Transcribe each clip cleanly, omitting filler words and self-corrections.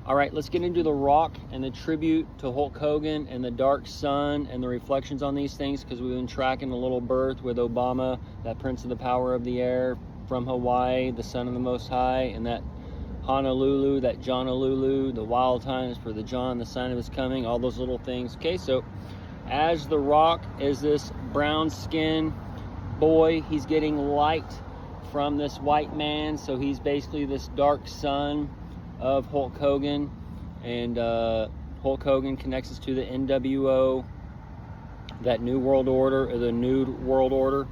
All right, let's get into The Rock and the tribute to Hulk Hogan and the dark sun and the reflections on these things, because we've been tracking the little birth with Obama, that Prince of the Power of the Air from Hawaii, the Son of the Most High, and that Honolulu, that Johnolulu, the wild times for the John, the sign of his coming, all those little things. Okay, so as The Rock is this brown skin boy, he's getting light from this white man, so he's basically this dark son of Hulk Hogan, and Hulk Hogan connects us to the NWO, that New World Order, or the Nude World Order,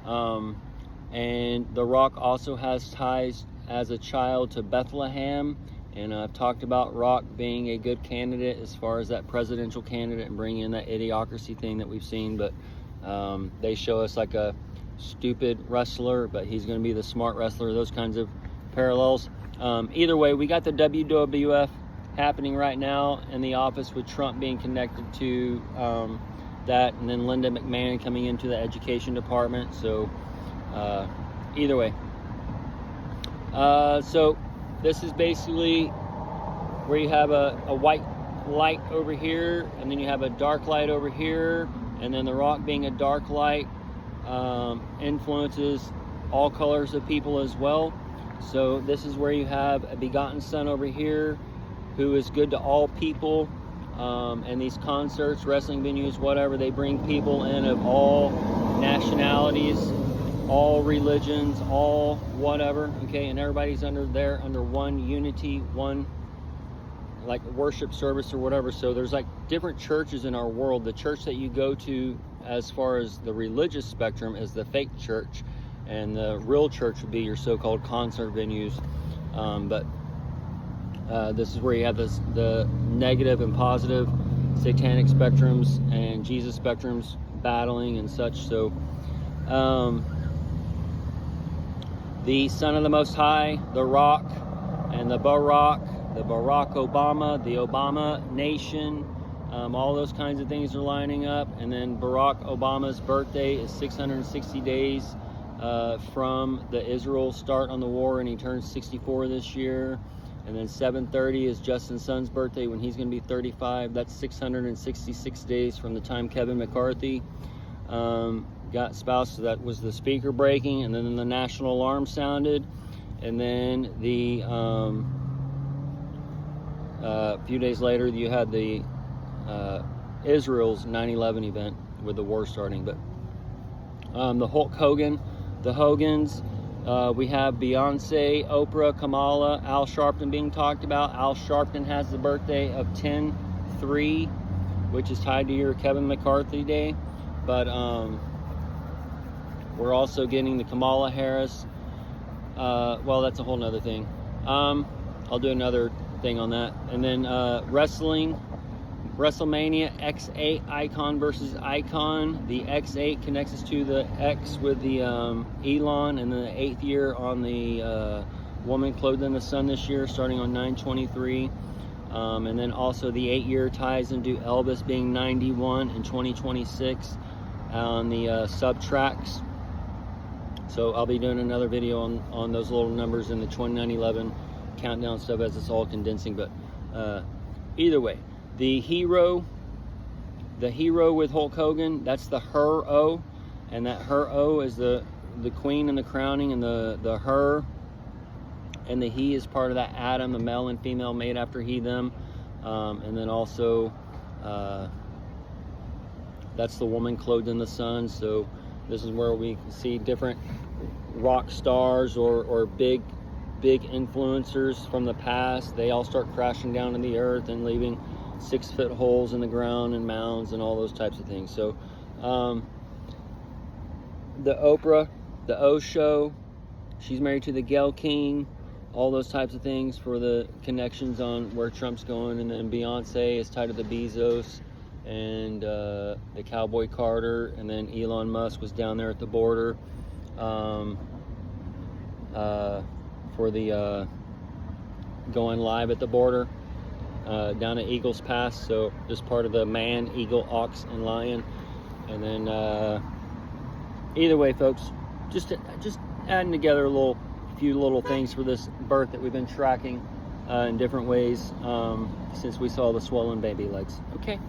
and The Rock also has ties as a child to Bethlehem, and I've talked about Rock being a good candidate as far as that presidential candidate and bringing in that idiocracy thing that we've seen, but they show us like a stupid wrestler, but he's going to be the smart wrestler, those kinds of parallels. Either way, we got the WWF happening right now in the office, with Trump being connected to that, and then Linda McMahon coming into the education department. So either way, so this is basically where you have a white light over here, and then you have a dark light over here, and then The Rock being a dark light influences all colors of people as well. So this is where you have a begotten son over here who is good to all people, and these concerts, wrestling venues, whatever, they bring people in of all nationalities, all religions, all whatever, okay, and everybody's under one unity, one like worship service or whatever. So there's like different churches in our world. The church that you go to as far as the religious spectrum is the fake church, and the real church would be your so-called concert venues. But this is where you have the negative and positive satanic spectrums and Jesus spectrums battling and such. So the Son of the Most High, The Rock, and the Barack Obama, the Obama Nation, all those kinds of things are lining up. And then Barack Obama's birthday is 660 days from the Israel start on the war, and he turns 64 this year. And then 7:30 is Justin Sun's birthday, when he's going to be 35. That's 666 days from the time Kevin McCarthy got spoused. So that was the speaker breaking, and then the national alarm sounded, and then the a few days later you had the Israel's 9/11 event with the war starting. But the Hulk Hogan, the Hogans, we have Beyonce, Oprah, Kamala, Al Sharpton being talked about. Al Sharpton has the birthday of 10/3, which is tied to your Kevin McCarthy day. But we're also getting the Kamala Harris. Well, that's a whole nother thing. I'll do another thing on that. And then wrestling, WrestleMania, X8 Icon versus Icon. The X8 connects us to the X with the Elon, and the 8th year on the woman clothed in the sun this year, starting on 9/23. And then also the 8-year ties into Elvis being 91 in 2026 on the sub-tracks. So I'll be doing another video on those little numbers in the 2911 countdown stuff as it's all condensing. But either way, the hero with Hulk Hogan, that's the Her-O, and that Her-O is the queen and the crowning, and the her and the he is part of that Adam, the male and female made after he, them. And then also that's the woman clothed in the sun. So this is where we see different rock stars or big influencers from the past. They all start crashing down to the earth and leaving 6-foot holes in the ground and mounds and all those types of things. So the Oprah, the O Show, she's married to the Gayle King, all those types of things for the connections on where Trump's going. And then Beyonce is tied to the Bezos and the Cowboy Carter, and then Elon Musk was down there at the border for the going live at the border down at Eagles Pass. So just part of the man, eagle, ox, and lion. And then either way, folks, just adding together a few little things for this birth that we've been tracking in different ways since we saw the swollen baby legs. Okay.